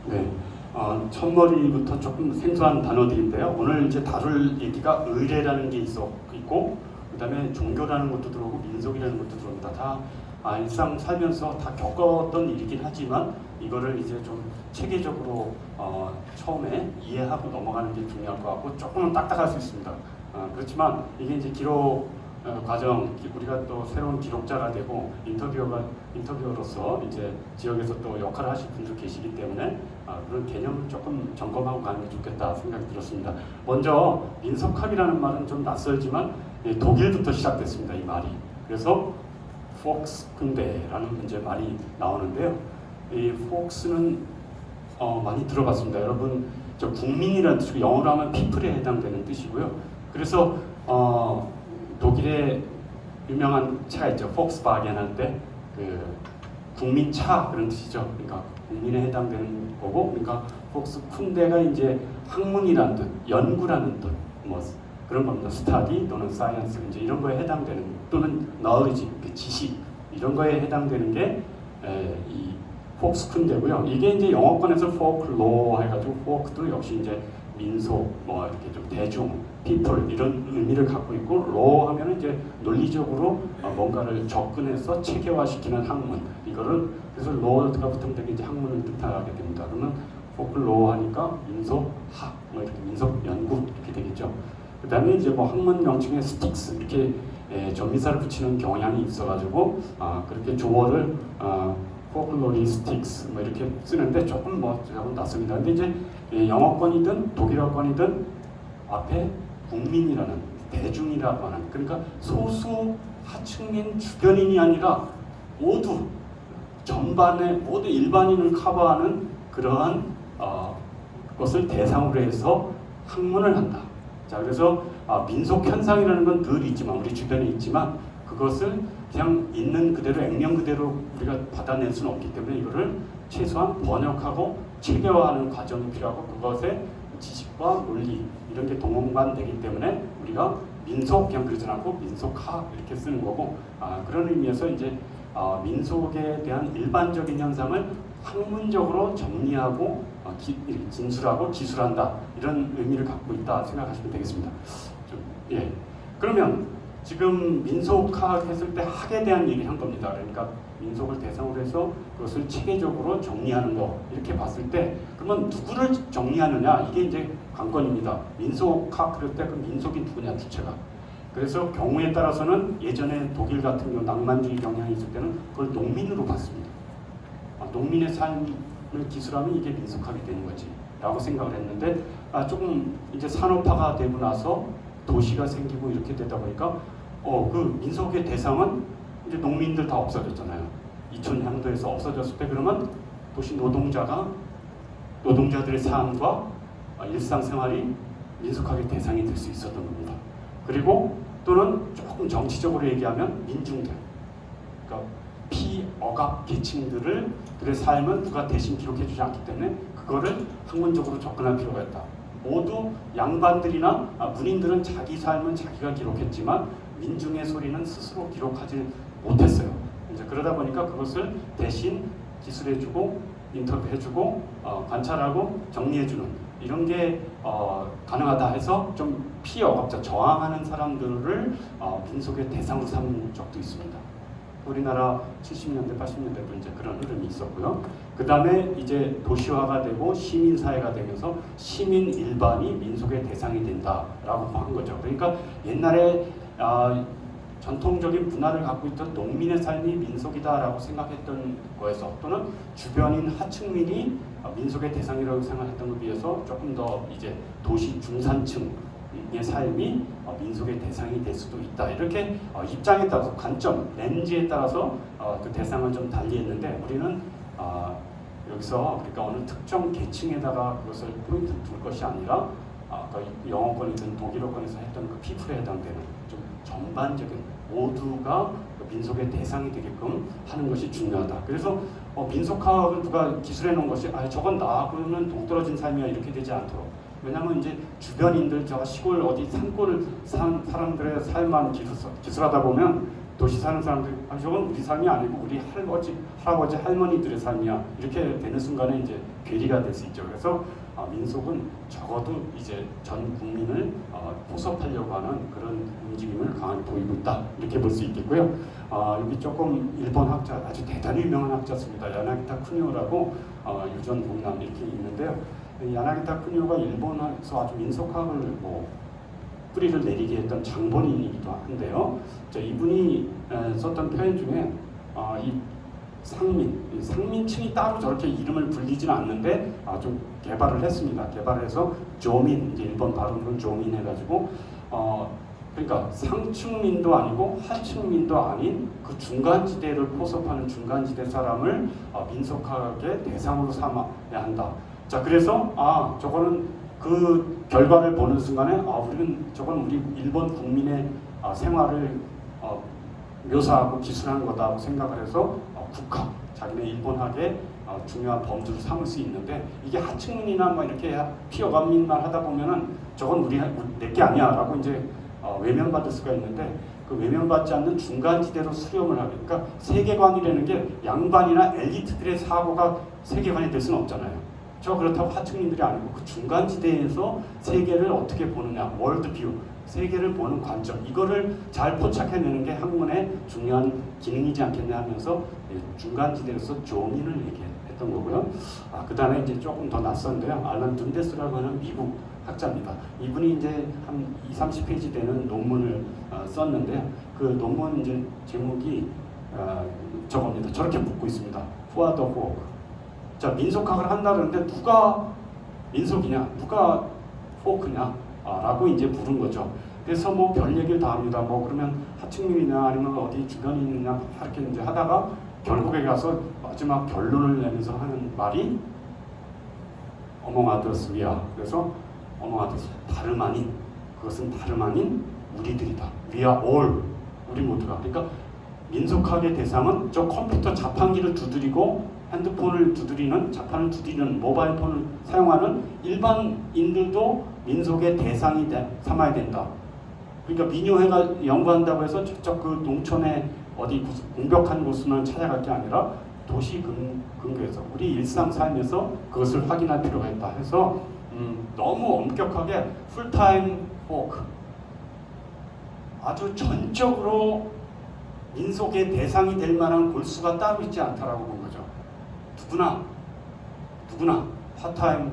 네, 첫머리부터 조금 생소한 단어들인데요. 오늘 이제 다룰 얘기가 의례라는 게 있고, 그다음에 종교라는 것도 들어오고 민속이라는 것도 들어옵니다. 다 일상 살면서 다 겪었던 일이긴 하지만 이거를 이제 좀 체계적으로 처음에 이해하고 넘어가는 게 중요할 것 같고 조금은 딱딱할 수 있습니다. 그렇지만 이게 이제 기록 과정, 우리가 또 새로운 기록자가 되고 인터뷰어로서 이제 지역에서 또 역할을 하실 분들 계시기 때문에 그런 개념을 조금 점검하고 가는 게 좋겠다 생각이 들었습니다. 먼저 민속학이라는 말은 좀 낯설지만 독일부터 시작됐습니다. 이 말이. 그래서 폭스kunde라는 이제 말이 나오는데요. 이 폭스는 많이 들어봤습니다. 여러분, 저 국민이라는 뜻이고 영어로 하면 people에 해당되는 뜻이고요. 그래서 독일의 유명한 차가 있죠. 폭스바겐 할 때 그 국민차 그런 뜻이죠. 그러니까 국민에 해당되는 거고, 그러니까 폭스kunde가 이제 학문이라는 뜻, 연구라는 뜻, 뭐 그런 겁니다. 스타디 또는 사이언스 이제 이런 거에 해당되는, 또는 knowledge, 그 지식 이런 거에 해당되는 게 이 폭스kunde고요. 이게 이제 영어권에서 folklore 해가지고 folk도 역시 이제 민속, 뭐 이렇게 좀 대중, people 이런 의미를 갖고 있고, law 하면은 이제 논리적으로 뭔가를 접근해서 체계화시키는 학문, 이거를 그래서 law가 붙으면 되게 이제 학문을 뜻하게 됩니다. 그러면 folklore 하니까 민속학, 뭐 이렇게 민속 연구 이렇게 되겠죠. 그다음에 이제 뭐 학문 명칭에 sticks 이렇게 전미사를 붙이는 경향이 있어가지고 그렇게 조어를 folkloristics 뭐 이렇게 쓰는데 조금 낯섭니다. 근데 이제 영어권이든 독일어권이든 앞에 국민이라는, 대중이라고 하는, 그러니까 소수 하층민 주변인이 아니라 모두 전반의 모두 일반인을 커버하는 그러한 것을 대상으로 해서 학문을 한다. 자, 그래서 민속 현상이라는 건 늘 있지만, 우리 주변에 있지만, 그것을 그냥 있는 그대로 액면 그대로 우리가 받아낼 수는 없기 때문에 이거를 최소한 번역하고 체계화하는 과정이 필요하고, 그것에 지식과 논리 이런 게 동반되기 때문에 우리가 민속 그냥 그러지 않고 민속학 이렇게 쓰는 거고, 그런 의미에서 이제 민속에 대한 일반적인 현상을 학문적으로 정리하고 진술하고 기술한다, 이런 의미를 갖고 있다 생각하시면 되겠습니다. 그러면 지금 민속학 했을 때 학에 대한 얘기를 한 겁니다. 그러니까 민속을 대상으로 해서 그것을 체계적으로 정리하는 거, 이렇게 봤을 때 그러면 누구를 정리하느냐, 이게 이제 관건입니다. 민속학 그럴 때 그 민속이 누구냐, 주체가. 그래서 경우에 따라서는 예전에 독일 같은 경우 낭만주의 경향이 있을 때는 그걸 농민으로 봤습니다. 농민의 삶을 기술하면 이게 민속학이 되는 거지 라고 생각을 했는데, 조금 이제 산업화가 되고 나서 도시가 생기고 이렇게 되다 보니까 그 민속의 대상은 이제 농민들 다 없어졌잖아요. 이촌 향도에서 없어졌을 때 그러면 도시 노동자들의 삶과 일상생활이 민속학의 대상이 될 수 있었던 겁니다. 그리고 또는 조금 정치적으로 얘기하면 민중들, 그러니까 피억압 계층들의 삶은 누가 대신 기록해주지 않기 때문에 그거를 학문적으로 접근할 필요가 있다. 모두 양반들이나 문인들은 자기 삶은 자기가 기록했지만 민중의 소리는 스스로 기록하지 못했어요. 이제 그러다 보니까 그것을 대신 기술해주고 인터뷰해주고 관찰하고 정리해주는 이런 게 가능하다 해서 좀 피억압자, 저항하는 사람들을 민속의 대상으로 삼은 적도 있습니다. 우리나라 70년대, 80년대도 이제 그런 흐름이 있었고요. 그 다음에 이제 도시화가 되고 시민사회가 되면서 시민 일반이 민속의 대상이 된다라고 한 거죠. 그러니까 옛날에 전통적인 문화를 갖고 있던 농민의 삶이 민속이다라고 생각했던 거에서, 또는 주변인 하층민이 민속의 대상이라고 생각했던 것에 비해서 조금 더 이제 도시 중산층의 삶이 민속의 대상이 될 수도 있다. 이렇게 입장에 따라서, 관점, 렌즈에 따라서 그 대상을 좀 달리했는데, 우리는 여기서 그러니까 어느 특정 계층에다가 그것을 포인트 둘 것이 아니라 영어권이든 독일어권에서 했던 그 피플에 해당되는 좀 전반적인, 모두가 민속의 대상이 되게끔 하는 것이 중요하다. 그래서 민속학을 누가 기술해 놓은 것이 저건 나하고는 동떨어진 삶이야 이렇게 되지 않도록, 왜냐하면 이제 주변인들, 저 시골 어디 산골 산 사람들의 삶만 기술하다 보면 도시 사는 사람들이 저건 우리 삶이 아니고 우리 할아버지, 할머니들의 삶이야. 이렇게 되는 순간에 이제 괴리가 될 수 있죠. 그래서 민속은 적어도 이제 전 국민을 포섭하려고 하는 그런 움직임을 강하게 보이고 있다. 이렇게 볼 수 있겠고요. 여기 조금 일본 학자, 아주 대단히 유명한 학자입니다. 야나기타 쿠니오라고 유전 동남 이렇게 있는데요. 야나기타 쿠니오가 일본에서 아주 민속학을 뿌리를 내리게 했던 장본인이기도 한데요. 이분이 썼던 표현 중에 이 상민층이 따로 저렇게 이름을 불리지는 않는데 좀 개발을 했습니다. 개발을 해서 조민, 이제 일본 발음으로는 조민 해가지고 그러니까 상층민도 아니고 하층민도 아닌 그 중간지대를 포섭하는 중간지대 사람을 민속학의 대상으로 삼아야 한다. 자, 그래서 저거는 그 결과를 보는 순간에 우리는 저건 우리 일본 국민의 생활을 묘사하고 기술한 거다고 생각을 해서 국학, 자기네 일본학의 중요한 범주를 삼을 수 있는데 이게 하층민이나 이렇게 피어간민만 하다 보면은 저건 내게 아니야라고 이제 외면받을 수가 있는데 그 외면받지 않는 중간지대로 수렴을 하게. 그러니까 세계관이라는 게 양반이나 엘리트들의 사고가 세계관이 될 수는 없잖아요. 그렇다고 하층민들이 아니고 그 중간지대에서 세계를 어떻게 보느냐, 월드뷰, 세계를 보는 관점, 이거를 잘 포착해내는 게 학문의 중요한 기능이지 않겠냐 하면서 중간지대에서 조민을 얘기했던 거고요. 그 다음에 이제 조금 더 낯선데요. 알란 둔데스라고 하는 미국 학자입니다. 이분이 이제 한 20-30페이지 되는 논문을 썼는데요. 그 논문 이제 제목이 저겁니다. 저렇게 묻고 있습니다. Who are the folk? 자, 민속학을 한다 그러는데 누가 민속이냐, 누가 포크냐 라고 이제 부른 거죠. 그래서 별 얘기를 다 합니다. 그러면 하층민이냐 아니면 어디 주변에 있느냐 이렇게 이제 하다가 결국에 가서 마지막 결론을 내면서 하는 말이 Among others we are. 그래서 Among others, 다름 아닌, 그것은 다름 아닌 우리들이다. We are all, 우리 모두가. 그러니까 민속학의 대상은 저 컴퓨터 자판기를 두드리고 핸드폰을 두드리는, 자판을 두드리는, 모바일 폰을 사용하는 일반인들도 민속의 대상이 삼아야 된다. 그러니까 민요회가 연구한다고 해서 저쪽 그 농촌에 어디 공벽한 곳으로만 찾아갈 게 아니라 도시 근교에서 우리 일상 삶에서 그것을 확인할 필요가 있다 해서 너무 엄격하게 풀타임 포크, 아주 전적으로 민속의 대상이 될 만한 골수가 따로 있지 않다라고 본 거죠. 누구나 파타임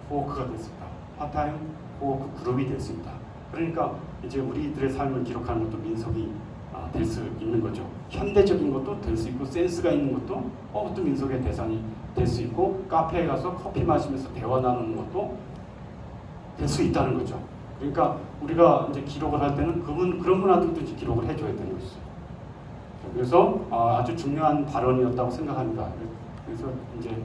포크가 될 수 있다. 파타임 포크 그룹이 될 수 있다. 그러니까 이제 우리들의 삶을 기록하는 것도 민속이 될 수 있는 거죠. 현대적인 것도 될 수 있고 센스가 있는 것도 그것도 민속의 대상이 될 수 있고 카페에 가서 커피 마시면서 대화 나누는 것도 될 수 있다는 거죠. 그러니까 우리가 이제 기록을 할 때는 그런 문화들도 이제 기록을 해줘야 되는 것이죠. 그래서 아주 중요한 발언이었다고 생각합니다. 그래서 이제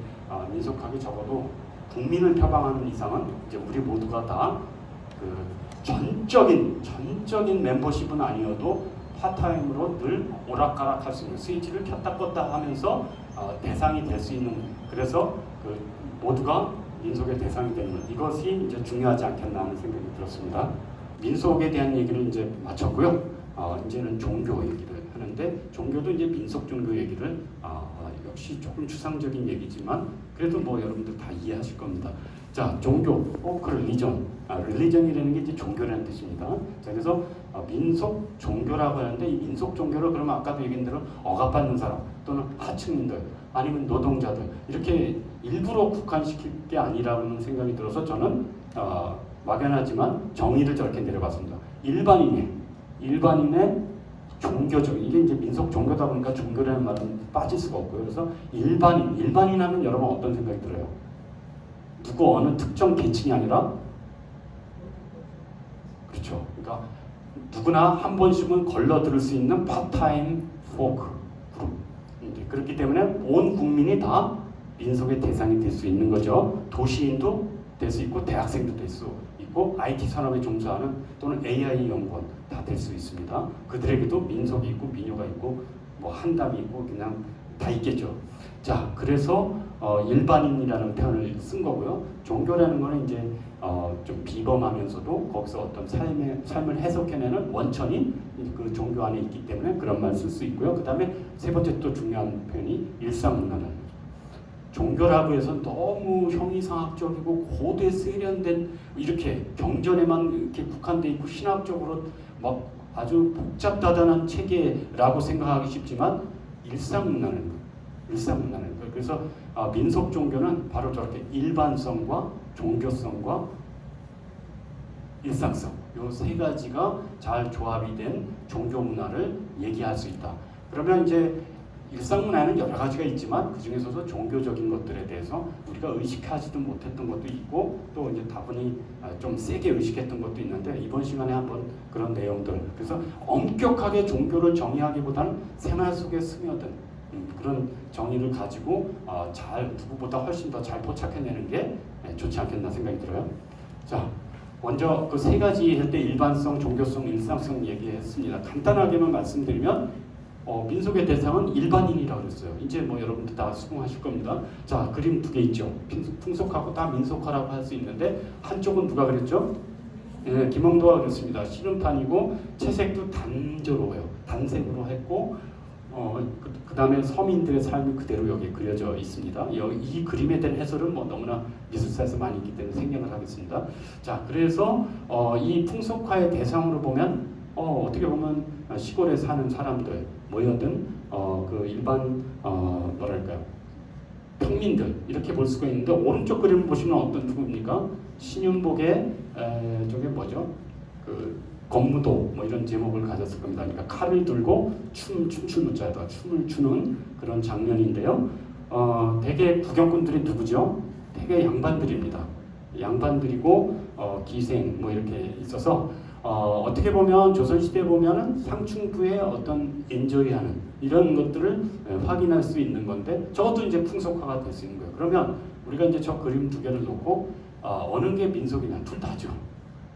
민속학이 적어도 국민을 표방하는 이상은 이제 우리 모두가 다 그 전적인 멤버십은 아니어도 파타임으로 늘 오락가락할 수 있는, 스위치를 켰다 껐다 하면서 대상이 될 수 있는, 그래서 그 모두가 민속의 대상이 되는 것, 이것이 이제 중요하지 않겠나 하는 생각이 들었습니다. 민속에 대한 얘기를 이제 마쳤고요. 이제는 종교 얘기를 하는데, 종교도 이제 민속 종교 얘기를 역시 조금 추상적인 얘기지만 그래도 여러분들 다 이해하실 겁니다. 자, 종교, 릴리전이라는 게 이제 종교라는 뜻입니다. 자, 그래서 민속 종교라고 하는데 이 민속 종교를 그러면 아까도 얘기한 대로 억압받는 사람 또는 하층민들 아니면 노동자들 이렇게 일부러 국한시킬 게 아니라는 생각이 들어서 저는 막연하지만 정의를 저렇게 내려봤습니다. 일반인의 종교적, 이게 이제 민속 종교다 보니까 종교라는 말은 빠질 수가 없고요. 그래서 일반인 하면 여러분 어떤 생각이 들어요? 누구 어느 특정 계층이 아니라, 그렇죠. 그러니까 누구나 한 번씩은 걸러 들을 수 있는 파타임 포크 그룹. 그렇기 때문에 온 국민이 다 민속의 대상이 될 수 있는 거죠. 도시인도 될 수 있고 대학생도 될 수 있고 IT 산업에 종사하는 또는 AI 연구원 다 될 수 있습니다. 그들에게도 민속이 있고 민요가 있고 한담이 있고 그냥 다 있겠죠. 자, 그래서 일반인이라는 표현을 쓴 거고요. 종교라는 거는 이제 좀 비범하면서도 거기서 어떤 삶을 해석해내는 원천이 그 종교 안에 있기 때문에 그런 말 쓸 수 있고요. 그 다음에 세 번째 또 중요한 표현이 일상문화라는 거죠. 종교라고 해서 너무 형이상학적이고 고대 세련된 이렇게 경전에만 이렇게 국한돼 있고 신학적으로 막 아주 복잡다단한 체계라고 생각하기 쉽지만 일상문화라는 거예요. 일상문화라는 거예요. 그래서 민속 종교는 바로 저렇게 일반성과 종교성과 일상성 이 세 가지가 잘 조합이 된 종교 문화를 얘기할 수 있다. 그러면 이제 일상 문화에는 여러 가지가 있지만 그 중에서도 종교적인 것들에 대해서 우리가 의식하지도 못했던 것도 있고 또 이제 다분히 좀 세게 의식했던 것도 있는데 이번 시간에 한번 그런 내용들 그래서 엄격하게 종교를 정의하기보다는 생활 속에 스며든 그런 정의를 가지고 잘 누구보다 훨씬 더 잘 포착해내는 게 좋지 않겠나 생각이 들어요. 자, 먼저 그 세 가지 할 때 일반성, 종교성, 일상성 얘기했습니다. 간단하게만 말씀드리면 민속의 대상은 일반인이라고 그랬어요. 이제 뭐 여러분들 다 수긍하실 겁니다. 자, 그림 두 개 있죠. 풍속하고 다 민속화라고 할 수 있는데 한쪽은 누가 그랬죠? 예, 김홍도가 그랬습니다. 씨름판이고 채색도 단조로워요. 단색으로 했고 그 다음에 서민들의 삶이 그대로 여기 그려져 있습니다. 이 그림에 대한 해설은 뭐 너무나 미술사에서 많이 있기 때문에 생략을 하겠습니다. 자, 그래서 이 풍속화의 대상으로 보면 어떻게 보면 시골에 사는 사람들 모여든 그 일반 뭐랄까요 평민들 이렇게 볼 수가 있는데 오른쪽 그림을 보시면 어떤 누구입니까? 신윤복의 저게 뭐죠? 그 건무도 뭐 이런 제목을 가졌을 겁니다. 그러니까 칼을 들고 춤출 문자에다 춤을 추는 그런 장면인데요. 대개 구경꾼들이 누구죠? 대개 양반들입니다. 양반들이고 기생 뭐 이렇게 있어서 어떻게 보면 조선시대에 보면은 상층부의 어떤 엔조이하는 이런 것들을 확인할 수 있는 건데 저것도 이제 풍속화가 될 수 있는 거예요. 그러면 우리가 이제 저 그림 두 개를 놓고 어느 게 민속이냐 둘 다죠.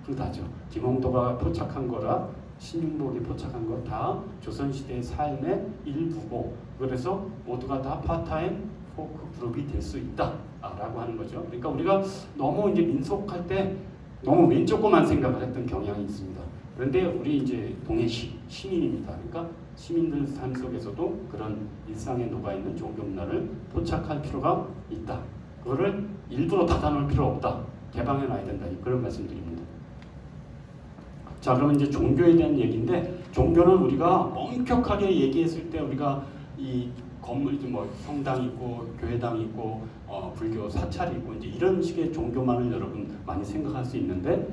둘 다죠. 김홍도가 포착한 거라 신윤복이 포착한 거 다 조선시대의 삶의 일부고 그래서 모두가 다 파타임 포크 그룹이 될 수 있다라고 하는 거죠. 그러니까 우리가 너무 이제 민속할 때 너무 왼쪽 것만 생각을 했던 경향이 있습니다. 그런데 우리 이제 동해시 시민입니다. 그러니까 시민들 삶 속에서도 그런 일상에 녹아있는 종교 문화를 포착할 필요가 있다. 그거를 일부러 닫아놓을 필요 없다. 개방해 놔야 된다. 그런 말씀드립니다. 자, 그러면 이제 종교에 대한 얘기인데 종교는 우리가 엄격하게 얘기했을 때 우리가 이 건물 뭐 성당 있고 교회당 있고 불교 사찰이 있고 이제 이런 식의 종교만을 여러분 많이 생각할 수 있는데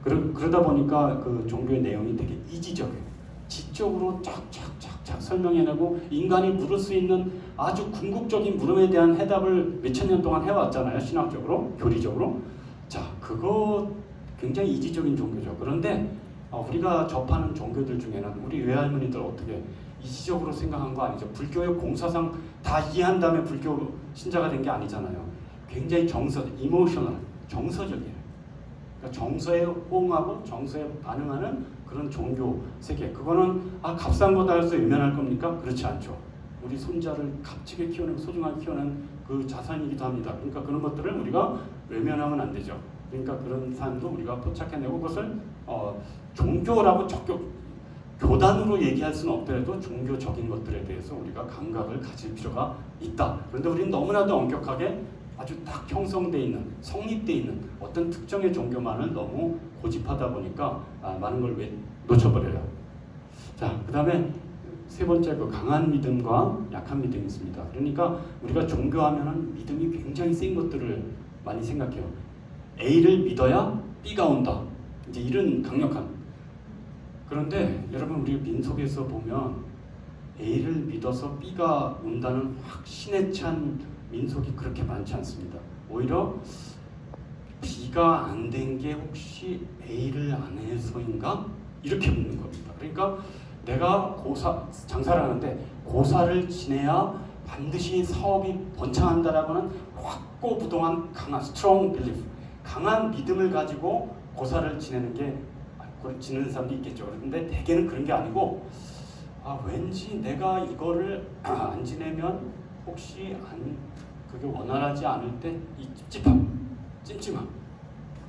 그러다 보니까 그 종교의 내용이 되게 이지적이에요. 지적으로 쫙쫙쫙쫙 설명해내고 인간이 물을 수 있는 아주 궁극적인 물음에 대한 해답을 몇천 년 동안 해왔잖아요. 신학적으로, 교리적으로. 자, 그거 굉장히 이지적인 종교죠. 그런데 우리가 접하는 종교들 중에는 우리 외할머니들 어떻게 이지적으로 생각한 거 아니죠. 불교의 공사상 다 이해한 다음에 불교 신자가 된 게 아니잖아요. 굉장히 이모셔널, 정서적이에요. 그러니까 정서에 호응하고 정서에 반응하는 그런 종교 세계. 그거는 값싼 거다 해서 외면할 겁니까? 그렇지 않죠. 우리 손자를 값지게 키우는 소중하게 키우는 그 자산이기도 합니다. 그러니까 그런 것들을 우리가 외면하면 안 되죠. 그러니까 그런 삶도 우리가 포착해내고 그것을 종교라고 교단으로 얘기할 수는 없더라도 종교적인 것들에 대해서 우리가 감각을 가질 필요가 있다. 그런데 우리는 너무나도 엄격하게 아주 딱 형성되어 있는, 성립되어 있는 어떤 특정의 종교만을 너무 고집하다 보니까 많은 걸 놓쳐버려요. 자, 그 다음에 세 번째 그 강한 믿음과 약한 믿음이 있습니다. 그러니까 우리가 종교하면은 믿음이 굉장히 센 것들을 많이 생각해요. A를 믿어야 B가 온다. 이제 이런 강력한. 그런데 여러분 우리 민속에서 보면 A를 믿어서 B가 온다는 확신에 찬 민속이 그렇게 많지 않습니다. 오히려 B가 안 된 게 혹시 A를 안 해서인가? 이렇게 묻는 겁니다. 그러니까 내가 장사를 하는데 고사를 지내야 반드시 사업이 번창한다라고는 확고부동한 강한 strong belief, 강한 믿음을 가지고 고사를 지내는 게 지내는 사람도 있겠죠. 그런데 대개는 그런 게 아니고 왠지 내가 이거를 안 지내면 혹시 그게 원활하지 않을 때 이 찜찜함.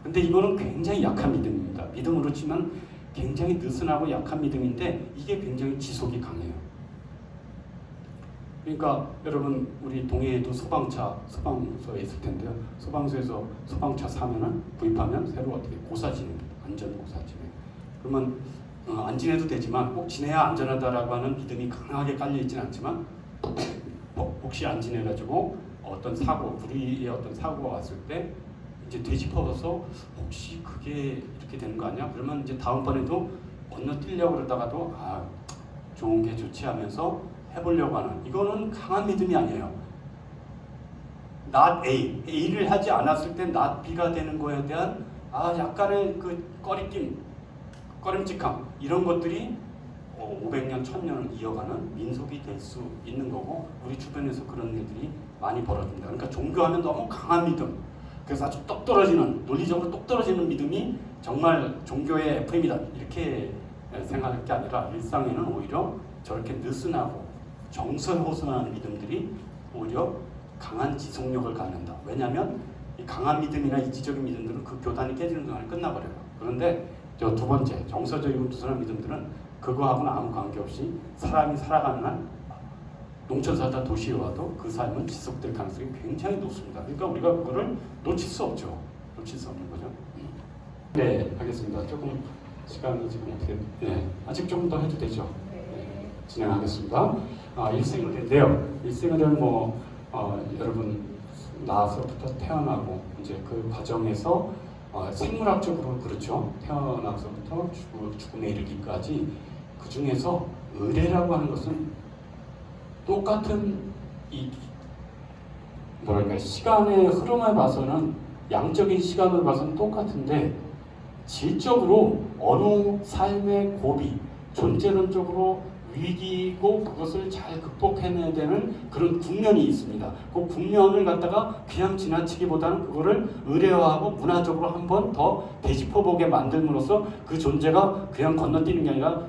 근데 이거는 굉장히 약한 믿음입니다. 믿음으로 치면 굉장히 느슨하고 약한 믿음인데 이게 굉장히 지속이 강해요. 그러니까 여러분 우리 동해에도 소방서에 있을 텐데요. 소방서에서 소방차 사면은 구입하면 새로 어떻게 고사 진행입니다. 안전 고사 진행. 그러면 안 지내도 되지만 꼭 지내야 안전하다라고 하는 믿음이 강하게 깔려 있지는 않지만 혹시 안 지내가지고 어떤 사고, 불의의 어떤 사고가 왔을 때 이제 되짚어서 혹시 그게 이렇게 되는 거 아니야? 그러면 이제 다음번에도 건너뛰려고 그러다가도 좋은 게 좋지 하면서 해보려고 하는, 이거는 강한 믿음이 아니에요. not A를 하지 않았을 때 not B가 되는 거에 대한 약간의 그 꺼림칙함, 이런 것들이 500년, 1000년을 이어가는 민속이 될 수 있는 거고, 우리 주변에서 그런 일들이 많이 벌어집니다. 그러니까 종교하면 너무 강한 믿음, 그래서 아주 똑 떨어지는, 논리적으로 똑 떨어지는 믿음이 정말 종교의 FM이다 이렇게 생각할 게 아니라, 일상에는 오히려 저렇게 느슨하고 정선호선한 믿음들이 오히려 강한 지속력을 갖는다. 왜냐하면 이 강한 믿음이나 이지적인 믿음들은 그 교단이 깨지는 동안에 끝나버려요. 그런데 저 두 번째 정서적이고 느슨한 믿음들은 그거하고는 아무 관계없이 사람이 살아가는 한 농촌 살다 도시에 와도 그 삶은 지속될 가능성이 굉장히 높습니다. 그러니까 우리가 그거를 놓칠 수 없죠. 놓칠 수 없는 거죠. 네, 하겠습니다. 조금 시간이 지금 어떻게? 네, 아직 조금 더 해도 되죠. 네, 진행하겠습니다. 일생의례인데요. 일생의례는 여러분 나서부터 태어나고 이제 그 과정에서 생물학적으로 그렇죠. 태어나서부터 죽음에 이르기까지 그 중에서 의례라고 하는 것은 똑같은 시간의 흐름을 봐서는, 양적인 시간을 봐서는 똑같은데 질적으로 어느 삶의 고비, 존재론적으로 위기고 그것을 잘 극복해내야 되는 그런 국면이 있습니다. 그 국면을 갖다가 그냥 지나치기보다는 그거를 의례화하고 문화적으로 한 번 더 되짚어보게 만들므로써 그 존재가 그냥 건너뛰는 게 아니라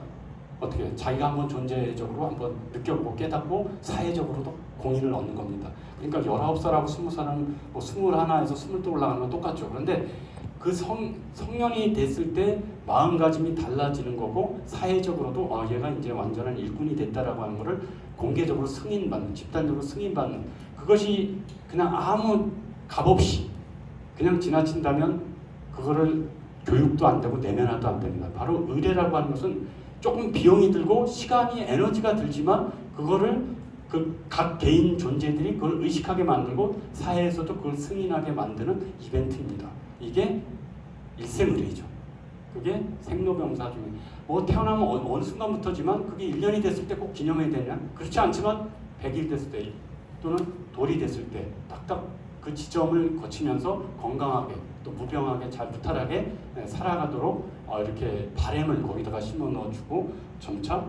어떻게 자기가 한번 존재적으로 한번 느껴보고 깨닫고 사회적으로도 공인을 얻는 겁니다. 그러니까 19살하고 20살은 21에서 22 올라가는 건 똑같죠. 그런데 그 성년이 됐을 때 마음가짐이 달라지는 거고, 사회적으로도 얘가 이제 완전한 일꾼이 됐다라고 하는 거를 공개적으로 승인받는, 집단적으로 승인받는, 그것이 그냥 아무 값없이 그냥 지나친다면 그거를 교육도 안 되고 내면화도 안 됩니다. 바로 의례라고 하는 것은 조금 비용이 들고 시간이 에너지가 들지만 그거를 그 각 개인 존재들이 그걸 의식하게 만들고 사회에서도 그걸 승인하게 만드는 이벤트입니다. 이게 일생의례죠. 그게 생로병사 중에 태어나면 어느 순간부터지만 그게 1년이 됐을 때 꼭 기념해야 되냐? 그렇지 않지만 100일 됐을 때 또는 돌이 됐을 때 딱딱 그 지점을 거치면서 건강하게 또 무병하게 잘 무탈하게 살아가도록 이렇게 바램을 거기다가 심어 넣어주고 점차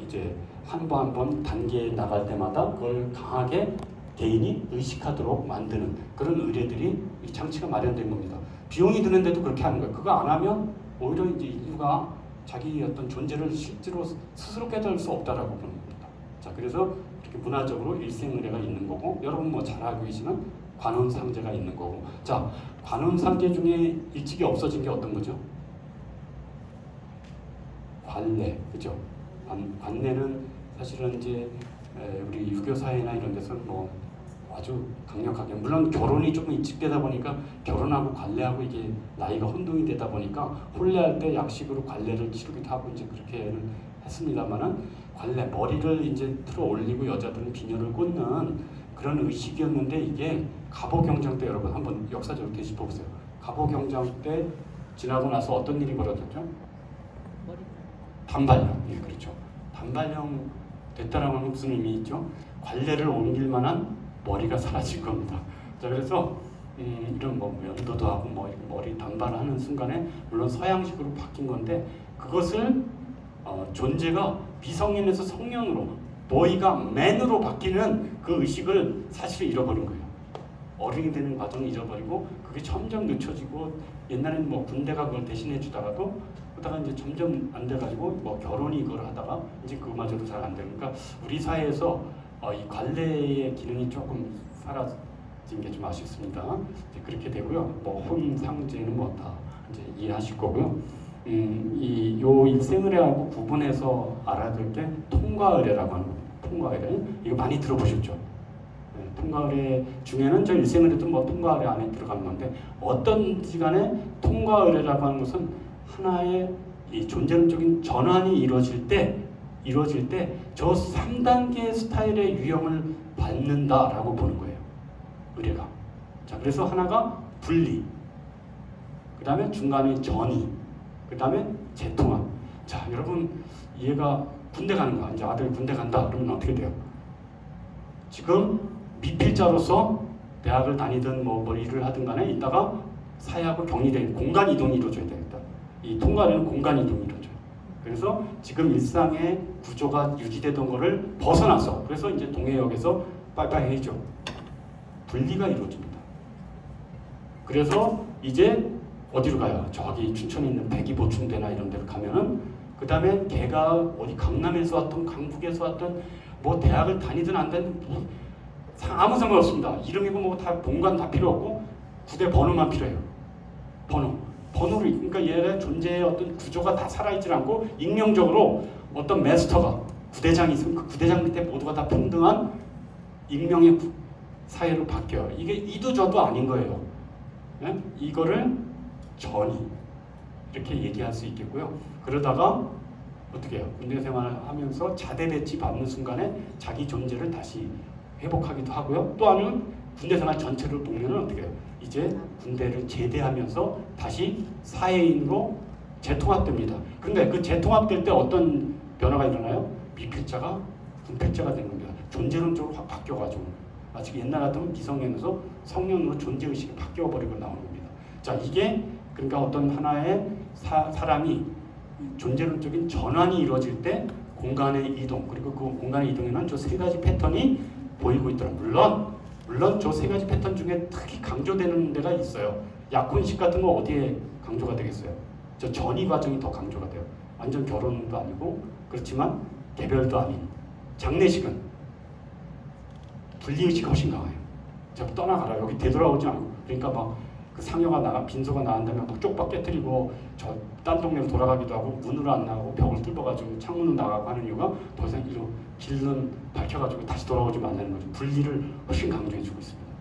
이제 한 번 한 번 단계에 나갈 때마다 그걸 강하게 개인이 의식하도록 만드는 그런 의례들이 이 장치가 마련된 겁니다. 비용이 드는데도 그렇게 하는 거예요. 그거 안 하면 오히려 이제 인류가 자기 어떤 존재를 실제로 스스로 깨달을 수 없다라고 보는 겁니다. 자, 그래서 이렇게 문화적으로 일생의례가 있는 거고, 여러분 잘 알고 계시는 관혼상제가 있는 거고. 자, 관혼상제 중에 일찍이 없어진 게 어떤 거죠? 관례, 그죠? 관례는 사실은 이제 우리 유교 사회나 이런 데서는 아주 강력하게, 물론 결혼이 조금 일찍 되다 보니까 결혼하고 관례하고 이게 나이가 혼동이 되다 보니까 혼례할 때 약식으로 관례를 치르기도 하고 이제 그렇게 했습니다만은, 관례, 머리를 이제 틀어 올리고 여자들은 비녀를 꽂는 그런 의식이었는데, 이게 갑오경장 때, 여러분 한번 역사적으로 되짚어 보세요. 갑오경장 때 지나고 나서 어떤 일이 벌어졌죠? 단발령. 예, 그렇죠. 단발령 됐다라고 하는 무슨 의미 있죠? 관례를 옮길 만한 머리가 사라질 겁니다. 자, 그래서 이런 면도도 하고 머리 단발하는 순간에 물론 서양식으로 바뀐 건데, 그것을 존재가 미성년에서 성년으로, 너희가 맨으로 바뀌는 그 의식을 사실 잃어버린 거예요. 어른이 되는 과정을 잃어버리고 그게 점점 늦춰지고, 옛날에는 군대가 그걸 대신해 주다가도 그러다가 이제 점점 안 돼가지고 뭐 결혼이 이걸 하다가 이제 그마저도 잘 안 되고, 그러니까 우리 사회에서 이 관례의 기능이 조금 사라진 게 좀 아쉽습니다. 이제 그렇게 되고요. 뭐 혼상제는 뭐 다 이제 이해하실 거고요. 요 일생의례하고 구분해서 알아야 될 게 통과의례라고 하는 겁니다. 통과의례 이거 많이 들어보셨죠? 네, 통과의례 중에는 저 일생의례도 뭐 통과의례 안에 들어가는 건데, 어떤 시간에 통과의례라고 하는 것은 하나의 이 존재론적인 전환이 이루어질 때 저 3단계 스타일의 유형을 받는다라고 보는 거예요. 의례가. 자, 그래서 하나가 분리, 그 다음에 중간에 전이, 그 다음에 재통합. 자, 여러분 얘가 군대 가는 거야. 이제 아들 군대 간다 그러면 어떻게 돼요? 지금 미필자로서 대학을 다니든 뭐 일을 하든 간에 이따가 사회하고 격리된 공간 이동이 이루어져야 되겠다. 이 통과는 공간 이동이 이루어져요. 그래서 지금 일상의 구조가 유지되던 거를 벗어나서, 그래서 이제 동해역에서 빠이빠이 해죠. 분리가 이루어집니다. 그래서 이제 어디로 가요? 저기 춘천에 있는 백이보충대나 이런 데로 가면은, 그 다음에 걔가 어디 강남에서 왔던 강북에서 왔던 뭐 대학을 다니든 안 다니든 아무 상관없습니다. 이름이고 뭐 다 본관 다 필요 없고 구대 번호만 필요해요. 번호를, 그러니까 얘의 존재의 어떤 구조가 다 살아있지 않고 익명적으로 어떤 마스터가 구대장이 있으면 그 구대장 밑에 모두가 다 평등한 익명의 사회로 바뀌어요. 이게 이도 저도 아닌 거예요. 네? 이거를 전이 이렇게 얘기할 수 있겠고요. 그러다가 어떻게 해요? 군대 생활하면서 자대 배치 받는 순간에 자기 존재를 다시 회복하기도 하고요. 또 하나는 군대 생활 전체를 보면은 어떻게 해요? 이제 군대를 제대하면서 다시 사회인으로 재통합됩니다. 그런데 그 재통합될 때 어떤 변화가 일어나요? 미필자가 군필자가 된 겁니다. 존재론적으로 확 바뀌어가지고, 아직 옛날 같으면 미성년에서 성년으로 존재의식이 바뀌어버리고 나오는 겁니다. 자, 이게 그러니까 어떤 하나의 사람이 존재론적인 전환이 이루어질 때 공간의 이동, 그리고 그 공간의 이동에는 저 세 가지 패턴이 보이고 있더라. 물론 저 세 가지 패턴 중에 특히 강조되는 데가 있어요. 약혼식 같은 거 어디에 강조가 되겠어요? 저 전이 과정이 더 강조가 돼요. 완전 결혼도 아니고, 그렇지만 개별도 아닌 장례식은 분리의식이 훨씬 강해요. 저 떠나가라, 여기 되돌아오지 않고. 그러니까 막 그 상여가 빈소가 나간다면 막 쪽박 깨뜨리고 저 딴 동네로 돌아가기도 하고, 문으로 안 나가고 벽을 뚫어가지고 창문으로 나가고 하는 이유가 더 이상 이로 길은 밝혀가지고 다시 돌아오지 말라는 거죠. 분리를 훨씬 강조해주고 있습니다.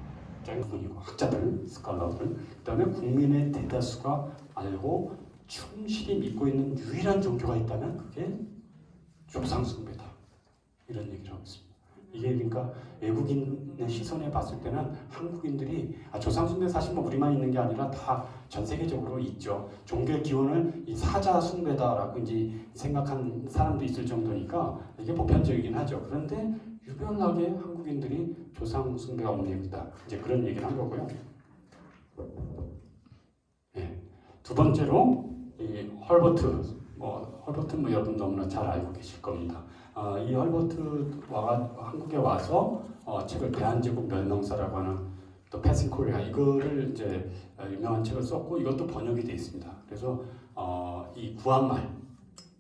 자, 학자들, 스칼라들, 그 다음에 국민의 대다수가 알고 충실히 믿고 있는 유일한 종교가 있다면 그게 조상숭배다, 이런 얘기를 하고 있습니다. 이게 그러니까 외국인의 시선에 봤을 때는 한국인들이 조상숭배 사실 뭐 우리만 있는 게 아니라 다 전 세계적으로 있죠. 종교의 기원을 이 사자숭배다라고 이제 생각한 사람도 있을 정도니까 이게 보편적이긴 하죠. 그런데 유별나게 한국인들이 조상숭배가 없습니다. 이제 그런 얘기를 한 거고요. 네. 두 번째로 이 헐버트 뭐 여러분 너무나 잘 알고 계실 겁니다. 이 헐버트가 한국에 와서 책을 대한제국 멸망사라고 하는 또 패싱 코리아, 이거를 이제 유명한 책을 썼고, 이것도 번역이 되어 있습니다. 그래서 이 구한말,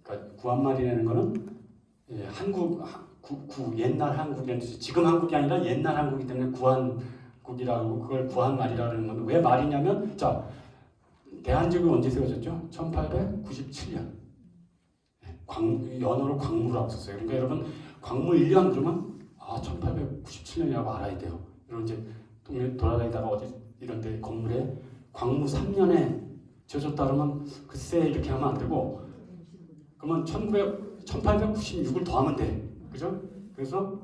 그러니까 구한말이라는 거는 옛날 한국이라는 뜻이, 지금 한국이 아니라 옛날 한국이기 때문에 구한국이라고, 그걸 구한말이라는 건 왜 말이냐면, 자, 대한제국이 언제 세워졌죠? 1897년. 연어로 광무라고 썼어요. 그러니까 여러분 광무 1년 그러면 1897년이라고 알아야 돼요. 여러분 이제 동네 돌아다니다가 어디 이런데 건물에 광무 3년에 지어졌다 그러면 글쎄 이렇게 하면 안 되고, 그러면 1896을 더하면 돼, 그죠? 그래서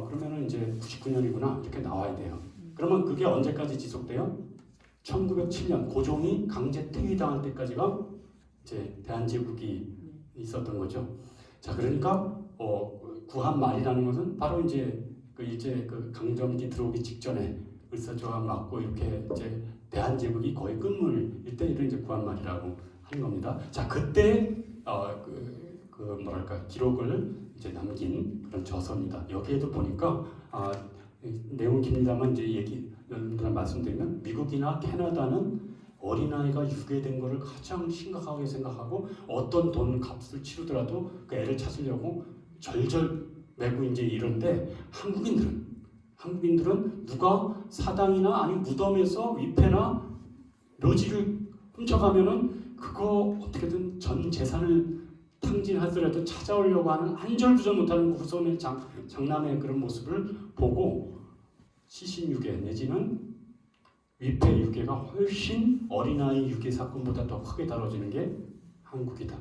그러면은 이제 99년이구나 이렇게 나와야 돼요. 그러면 그게 언제까지 지속돼요? 1907년 고종이 강제 퇴위당할 때까지가 이제 대한제국이 있었던 거죠. 자, 그러니까 구한말이라는 것은 바로 이제 그 강점기 들어오기 직전에 을사조약 맞고 이렇게 이제 대한제국이 거의 끝물일 때 이제 구한말이라고 하는 겁니다. 자, 그때 뭐랄까 기록을 이제 남긴 그런 저서입니다. 여기에도 보니까 내용 깁니다만 이제 여러분들 말씀드리면 미국이나 캐나다는 어린아이가 유괴된 것을 가장 심각하게 생각하고 어떤 돈 값을 치르더라도 그 애를 찾으려고 절절 매고 이제 이런데 한국인들은 누가 사당이나 아니면 무덤에서 위패나 묘지를 훔쳐가면은 그거 어떻게든 전 재산을 탕진하더라도 찾아오려고 하는 안절부절 못하는 후손의 장남의 그런 모습을 보고 시신유괴 내지는 위패 유괴가 훨씬 어린아이 유괴 사건보다 더 크게 다뤄지는 게 한국이다.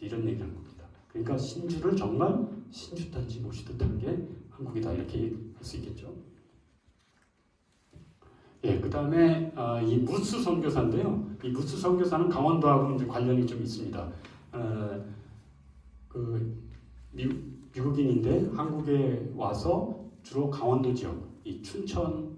이런 얘기를 한 겁니다. 그러니까 신주를 정말 신주단지 모시듯 한 게 한국이다. 이렇게 할 수 있겠죠. 예, 그 다음에 이 무스 선교사인데요. 이 무스 선교사는 강원도하고 이제 관련이 좀 있습니다. 미국인인데 한국에 와서 주로 강원도 지역, 이 춘천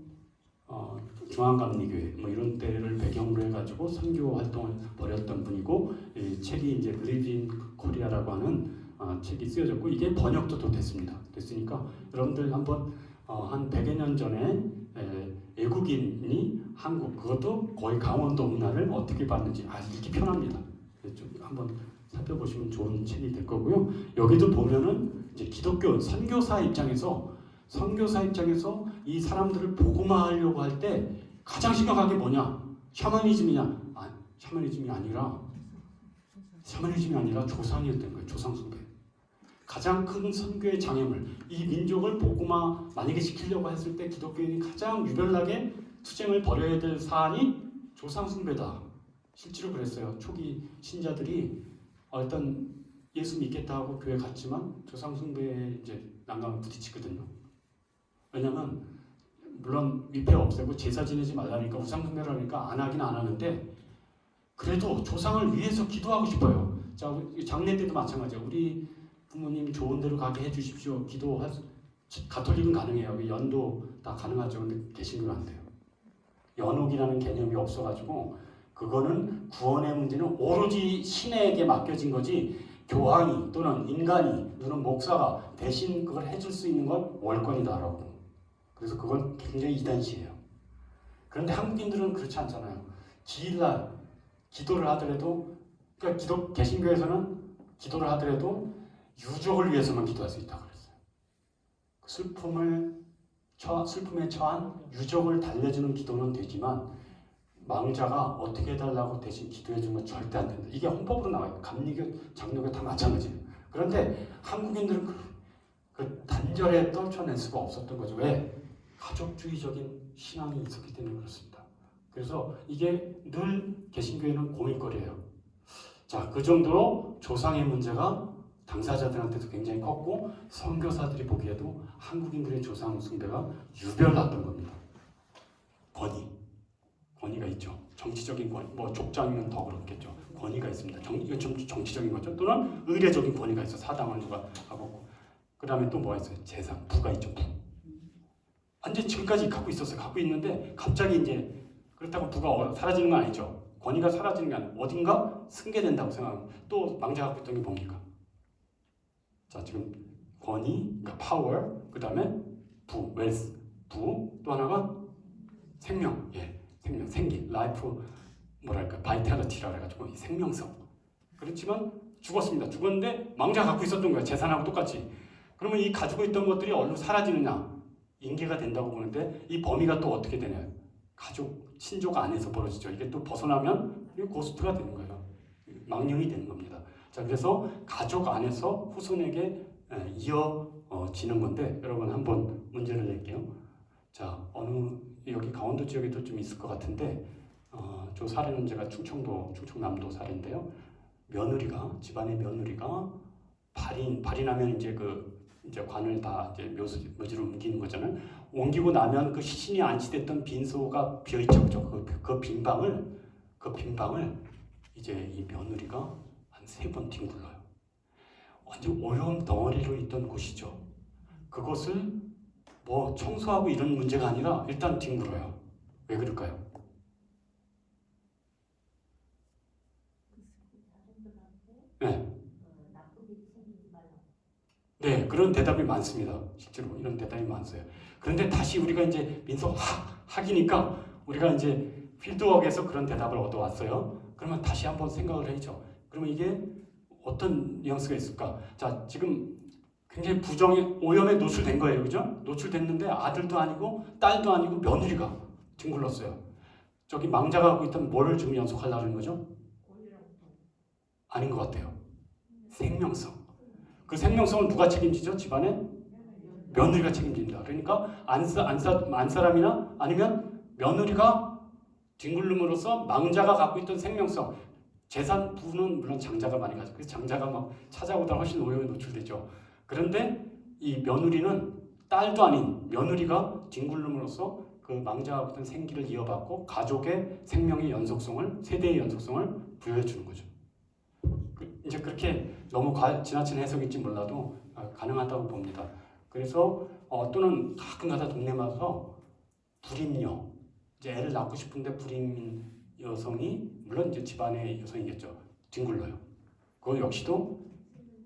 중앙감리교회 뭐 이런 때를 배경으로 해가지고 선교 활동을 벌였던 분이고, 이 책이 이제 Believe in Korea라고 하는 책이 쓰여졌고 이게 번역도 또 됐으니까 여러분들 한번 한 100여 년 전에 외국인이 한국, 그것도 거의 강원도 문화를 어떻게 봤는지 읽기 편합니다. 좀 한번 살펴보시면 좋은 책이 될 거고요. 여기도 보면은 이제 기독교 선교사 입장에서 이 사람들을 복음화하려고 할 때 가장 심각한 게 뭐냐? 샤머니즘이 아니라 조상이었던 거예요. 조상 숭배. 가장 큰 선교의 장애물, 이 민족을 복음화 만약에 시키려고 했을 때 기독교인이 가장 유별나게 투쟁을 벌여야 될 사안이 조상 숭배다. 실제로 그랬어요. 초기 신자들이 일단 예수 믿겠다 하고 교회 갔지만 조상 숭배에 이제 난감을 부딪히거든요. 왜냐면 물론 위패 없애고 제사 지내지 말라니까, 우상 숭배를 하니까 안 하긴 안 하는데 그래도 조상을 위해서 기도하고 싶어요. 자, 장례 때도 마찬가지예요. 우리 부모님 좋은 데로 가게 해주십시오. 가톨릭은 가능해요. 연도 다 가능하죠. 근데 개신교는 안 돼요. 연옥이라는 개념이 없어가지고 그거는 구원의 문제는 오로지 신에게 맡겨진 거지, 교황이 또는 인간이 또는 목사가 대신 그걸 해줄 수 있는 건 월권이다라고. 그래서 그건 굉장히 이단시예요. 그런데 한국인들은 그렇지 않잖아요. 기일날 기도를 하더라도, 그러니까 개신교에서는 기도를 하더라도 유족을 위해서만 기도할 수 있다고 그랬어요. 슬픔에 처한 유족을 달래주는 기도는 되지만 망자가 어떻게 해달라고 대신 기도해주는 건 절대 안 된다. 이게 헌법으로 나와요. 감리교, 장로교 다 마찬가지예요. 그런데 한국인들은 그 단절에 떨쳐낼 수가 없었던 거죠. 왜? 가족주의적인 신앙이 있었기 때문에 그렇습니다. 그래서 이게 늘 개신교회는 고민거리예요. 자, 그 정도로 조상의 문제가 당사자들한테도 굉장히 컸고 선교사들이 보기에도 한국인들의 조상 숭배가 유별났던 겁니다. 권위가 있죠. 정치적인 권위, 뭐 족장이면 더 그렇겠죠. 권위가 있습니다. 이건 좀 정치적인 거죠. 또는 의례적인 권위가 있어. 사당을 누가 하고. 그 다음에 또 뭐가 있어요? 재산, 부가 있죠. 부. 완전 지금까지 갖고 있었어요. 갖고 있는데 갑자기 이제 그렇다고 부가 사라지는 건 아니죠. 권위가 사라지는 게 아니라 어딘가 승계된다고 생각하면 또 망자가 갖고 있던 게 뭡니까? 자, 지금 권위, 그러니까 파워, 그 다음에 부, 웰스, 부, 또 하나가 생명, 생명, 생기, 라이프, 바이탈리티라 그래가지고 이 생명성. 그렇지만 죽었습니다. 죽었는데 망자가 갖고 있었던 거예요. 재산하고 똑같이. 그러면 이 가지고 있던 것들이 얼른 사라지느냐? 인계가 된다고 보는데 이 범위가 또 어떻게 되냐요? 가족, 친족 안에서 벌어지죠. 이게 또 벗어나면 고스트가 되는 거예요. 망령이 되는 겁니다. 자, 그래서 가족 안에서 후손에게 이어지는 건데, 여러분 한번 문제를 낼게요. 자, 여기 강원도 지역에도 좀 있을 것 같은데, 저 사례는 제가 충청남도 사례인데요. 집안의 며느리가 발인하면 이제 관을 다 이제 묘지로 옮기는 거잖아요. 옮기고 나면 그 시신이 안치됐던 빈소가 비어있죠, 그죠? 그 빈방을 이제 이 며느리가 한 3번 뒹굴러요. 완전 오염 덩어리로 있던 곳이죠. 그것을 뭐 청소하고 이런 문제가 아니라 일단 뒹굴어요. 왜 그럴까요? 네, 그런 대답이 많습니다. 실제로 이런 대답이 많아요. 그런데 다시 우리가 이제 민속 학이니까 우리가 이제 필드워크에서 그런 대답을 얻어왔어요. 그러면 다시 한번 생각을 해야죠. 그러면 이게 어떤 뉘앙스가 있을까? 자, 지금 굉장히 오염에 노출된 거예요. 그죠? 노출됐는데 아들도 아니고 딸도 아니고 며느리가 뒹굴렀어요. 저기 망자가 하고 있던 뭘 지금 연속하려는 거죠? 아닌 것 같아요. 생명성. 그 생명성을 누가 책임지죠? 집안에? 며느리가 책임진다. 그러니까 안사람이나 아니면 며느리가 뒹굴름으로써 망자가 갖고 있던 생명성, 재산부는 물론 장자가 많이 가지고 그래서 장자가 막 찾아오다 훨씬 오염에 노출되죠. 그런데 이 며느리는 딸도 아닌 며느리가 뒹굴름으로써 그 망자가 어떤 생기를 이어받고 가족의 생명의 연속성을 세대의 연속성을 부여해 주는 거죠. 이제 그렇게 너무 지나친 해석일지 몰라도 가능하다고 봅니다. 그래서 또는 가끔가다 동네마다 불임녀 이제 애를 낳고 싶은데 불임 여성이 물론 이제 집안의 여성이겠죠. 뒹굴러요. 그거 역시도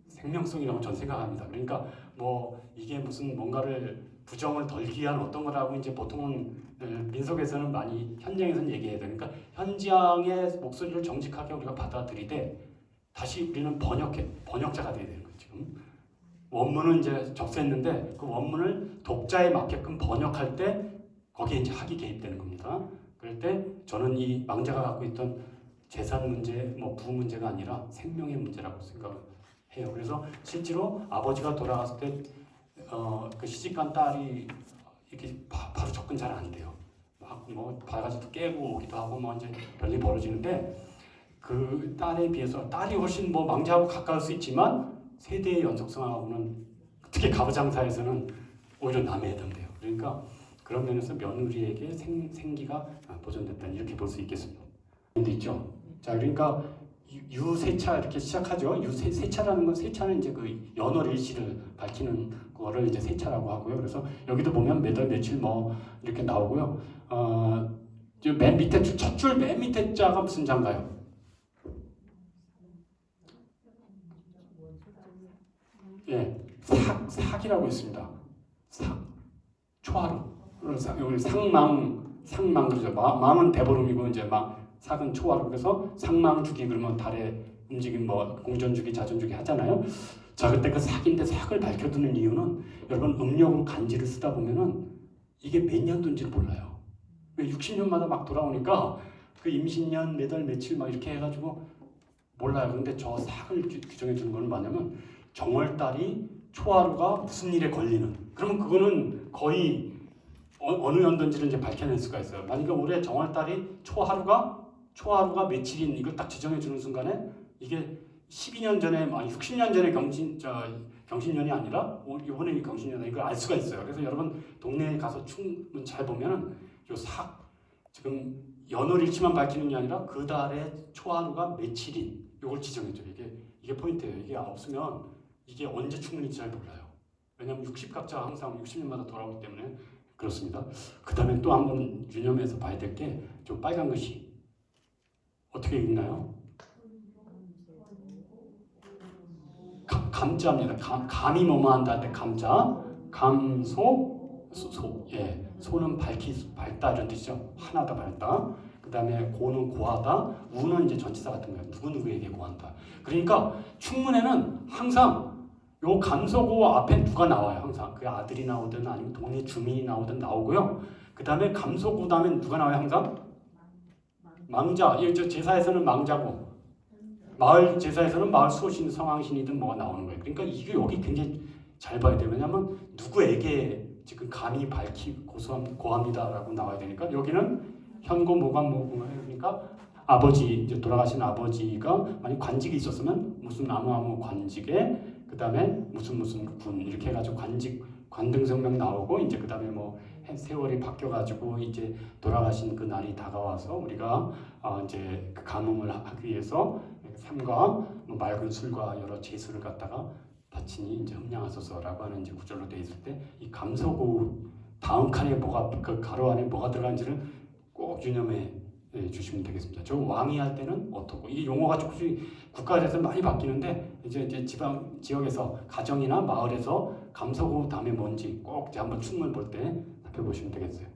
생명성이라고 전 생각합니다. 그러니까 뭐 이게 무슨 뭔가를 부정을 덜기 위한 어떤 거라고 이제 보통은 민속에서는 많이 현장에서는 얘기해야 되니까 현장의 목소리를 정직하게 우리가 받아들이되 다시 우리는 번역자가 돼야 되는 거죠. 지금 원문은 이제 접수했는데 그 원문을 독자에 맞게끔 번역할 때 거기에 이제 학이 개입되는 겁니다. 그럴 때 저는 이 망자가 갖고 있던 재산 문제, 뭐 부 문제가 아니라 생명의 문제라고 생각해요. 그래서 실제로 아버지가 돌아갔을 때 그 시집간 딸이 이렇게 바로 접근 잘 안 돼요. 막 뭐 바가지도 깨고 오기도 하고 뭐 이제 별일이 벌어지는데 그 딸에 비해서 딸이 훨씬 뭐 망자하고 가까울 수 있지만 세대의 연속성하고는 특히 가부장사에서는 오히려 남에 해당돼요. 그러니까 그런 면에서 며느리에게 생기가 보존됐다 이렇게 볼 수 있겠습니다. 있죠. 자, 그러니까 유세차 이렇게 시작하죠. 세차라는 건 세차는 이제 그 연월일시를 밝히는 거를 이제 세차라고 하고요. 그래서 여기도 보면 몇 월 며칠 뭐 이렇게 나오고요. 맨 밑에 첫 줄 맨 밑에 자가 무슨 자인가요? 예, 삭이라고 있습니다. 삭, 초하루. 여기 상망 그러죠. 망은 대보름이고 이제 삭은 초하루. 그래서 상망주기 그러면 달의 움직임 뭐 공전주기, 자전주기 하잖아요. 자, 그때 그 삭인데 삭을 밝혀두는 이유는 여러분 음력으로 간지를 쓰다 보면은 이게 몇 년도인지 몰라요. 왜 60년마다 막 돌아오니까 그 임신년 몇 월 며칠 막 이렇게 해가지고 몰라요. 그런데 저 삭을 규정해 주는 건 뭐냐면 정월달이 초하루가 무슨 일에 걸리는. 그러면 그거는 거의 어느 연도인지를 이제 밝혀낼 수가 있어요. 만약에 올해 정월달이 초하루가 며칠인 이걸 딱 지정해 주는 순간에 이게 12년 전에 60년 전에 경신년이 아니라 이번에 경신년이 이걸 알 수가 있어요. 그래서 여러분 동네에 가서 춤을 잘 보면은 요 지금 연월일치만 밝히는 게 아니라 그 달에 초하루가 며칠인 이걸 지정해줘요. 이게 포인트예요. 이게 없으면 이게 언제 충분히 잘 몰라요. 왜냐하면 60갑자가 항상 60년마다 돌아오기 때문에 그렇습니다. 그 다음에 또 한 번 유념해서 봐야 될 게 좀 빨간 글씨 어떻게 읽나요? 감자입니다. 감이 뭐뭐 한다 할 때 감자, 소는 밝다 이런 뜻이죠. 하나다 밝다. 그 다음에 고는 고하다. 우는 이제 전치사 같은 거예요. 누구누구에게 고한다. 그러니까 충문에는 항상 요 감소고 앞에 누가 나와요. 항상 그 아들이 나오든 아니면 동네 주민이 나오든 나오고요. 그 다음에 감소고 다음에 누가 나와요? 항상 망자. 제사에서는 망자고 마을 제사에서는 마을 수호신, 성황신이든 뭐가 나오는 거예요. 그러니까 이게 여기 굉장히 잘 봐야 돼요. 왜냐하면 누구에게 지금 감히 고합니다라고 나와야 되니까 여기는 현고 모관 그러니까 아버지 이제 돌아가신 아버지가 만약 관직이 있었으면 무슨 아무 관직에 그 다음에 무슨 군 이렇게 해가지고 관등성명 나오고 이제 그 다음에 뭐 세월이 바뀌어가지고 이제 돌아가신 그 날이 다가와서 우리가 이제 그 감흥을 하기 위해서 삼과 맑은 술과 여러 제수를 갖다가 바치니 이제 흠량하소서라고 하는 이제 구절로 되어 있을 때 이 감소고 다음 칸에 그 가로 안에 뭐가 들어간지를 꼭 유념해 주시면 되겠습니다. 저 왕이 할 때는 어떻고 이 용어가 조금씩 국가에서 많이 바뀌는데 이제 지역에서 가정이나 마을에서 감소고 다음에 뭔지 꼭 한번 춤을 볼 때 살펴보시면 되겠어요.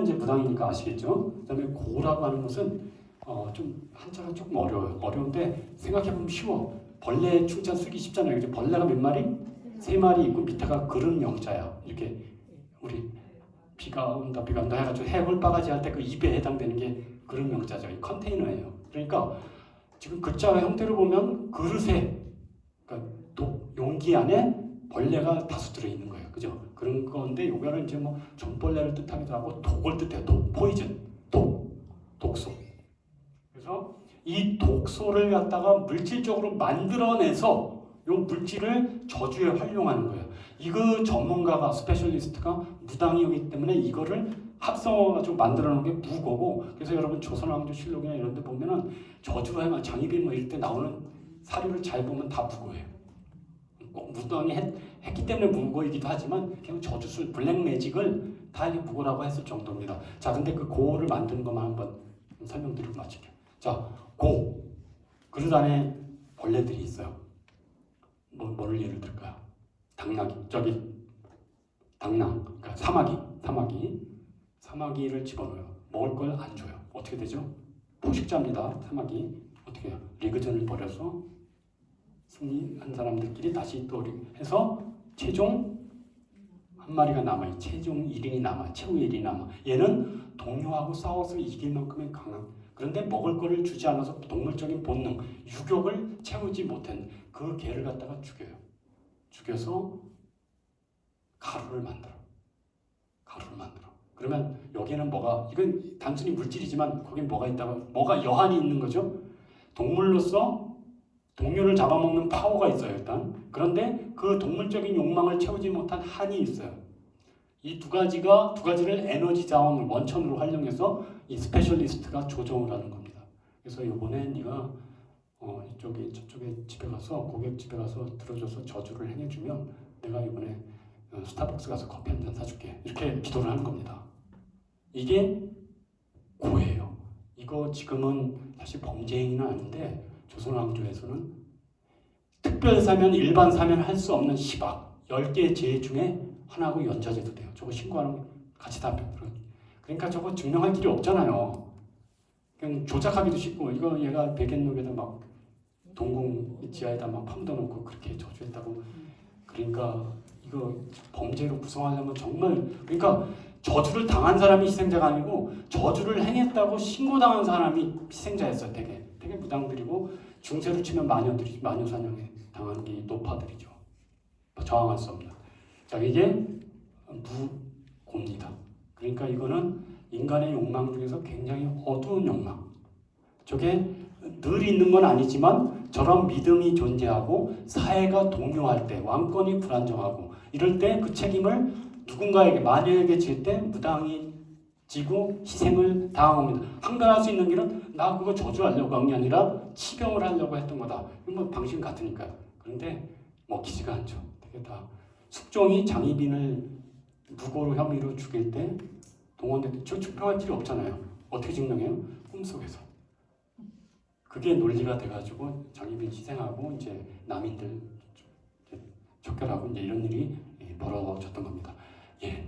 이제 무당이니까 아시겠죠? 그다음에 고라고 하는 것은 좀 한자가 조금 어려워요. 어려운데 생각해보면 쉬워. 벌레 충자 쓰기 쉽잖아요. 이제 벌레가 몇 마리? 3마리 있고 밑에가 그릇 명자야. 이렇게 우리 비가 온다 해가지고 해물 바가지 할 때 그 입에 해당되는 게 그릇 명자죠. 이 컨테이너예요. 그러니까 지금 글자 형태로 보면 그릇에 그러니까 용기 안에 벌레가 다수 들어있는 거예요. 그죠? 그런 건데 요거는 이제 뭐 전벌레를 뜻하기도 하고 독을 뜻해요. 포이즌, 독소. 그래서 이 독소를 갖다가 물질적으로 만들어내서 이 물질을 저주에 활용하는 거예요. 이거 전문가가 스페셜리스트가 무당이기 때문에 이거를 합성해가지고 만들어 놓은 게 무거고, 그래서 여러분 조선왕조실록이나 이런 데 보면은 저주나 장희빈 뭐 이럴 때 나오는 사료를 잘 보면 다 무거워요. 꼭 무당이 했기 때문에 무고이기도 하지만 그냥 저주술 블랙 매직을 다 이게 무고라고 했을 정도입니다. 자, 근데 그 고를 만드는 것만 한번 설명드리고 마칠게요. 자, 그릇 안에 벌레들이 있어요. 뭐를 예를 들까요? 당나귀, 당나귀, 그러니까 사마귀를 집어넣어요. 먹을 걸 안 줘요. 어떻게 되죠? 포식자입니다. 사마귀. 어떻게 해요? 리그전을 벌여서 승리한 사람들끼리 다시 또 해서 최종 한 마리가 남아요. 최종 1인이 남아, 최후 1인이 남아. 얘는 동료하고 싸워서 이길 만큼의 강한. 그런데 먹을 거를 주지 않아서 동물적인 본능, 유격을 채우지 못한 그 개를 갖다가 죽여요. 죽여서 가루를 만들어. 그러면 여기에는 이건 단순히 물질이지만 거긴 뭐가 있다고, 뭐가 여한이 있는 거죠. 동물로서 동료를 잡아먹는 파워가 있어요, 일단. 그런데 그 동물적인 욕망을 채우지 못한 한이 있어요. 이 두 가지를 에너지 자원을 원천으로 활용해서 이 스페셜리스트가 조정을 하는 겁니다. 그래서 이번에 네가 저쪽에 집에 가서 고객 집에 가서 들어줘서 저주를 행해주면 내가 이번에 스타벅스 가서 커피 한 잔 사줄게. 이렇게 기도를 하는 겁니다. 이게 고예요. 이거 지금은 사실 범죄 행위는 아닌데 조선왕조에서는 특별사면, 일반사면 할 수 없는 시박 10개의 죄 중에 하나하고 연좌제도 돼요. 저거 신고하는 같이 다 그러니까 저거 증명할 길이 없잖아요. 그냥 조작하기도 쉽고, 이거 얘가 백엔록에다 막 동궁 지하에다 막 파묻어놓고 그렇게 저주했다고. 그러니까 이거 범죄로 구성하려면 정말, 그러니까 저주를 당한 사람이 희생자가 아니고 저주를 행했다고 신고당한 사람이 희생자였어요. 되게 무당들이고, 중세로 치면 마녀 사냥에 당한 게 노파들이죠. 저항할 수 없는. 자, 이게 무고입니다. 그러니까 이거는 인간의 욕망 중에서 굉장히 어두운 욕망. 저게 늘 있는 건 아니지만 저런 믿음이 존재하고 사회가 동요할 때, 왕권이 불안정하고 이럴 때 그 책임을 누군가에게, 마녀에게 질 때 무당이 지고 희생을 당합니다. 항변할 수 있는 길은 나 그거 저주하려고 한 게 아니라 치병을 하려고 했던 거다. 이건 뭐 방식 같으니까요. 그런데 먹히지가 않죠. 되게 다 숙종이 장희빈을 무고로 혐의로 죽일 때 동원됐는데 저 증명할 필요 없잖아요. 어떻게 증명해요? 꿈속에서. 그게 논리가 돼가지고 장희빈 희생하고 이제 남인들 척결하고 이제 이런 일이 벌어졌던 겁니다. 예.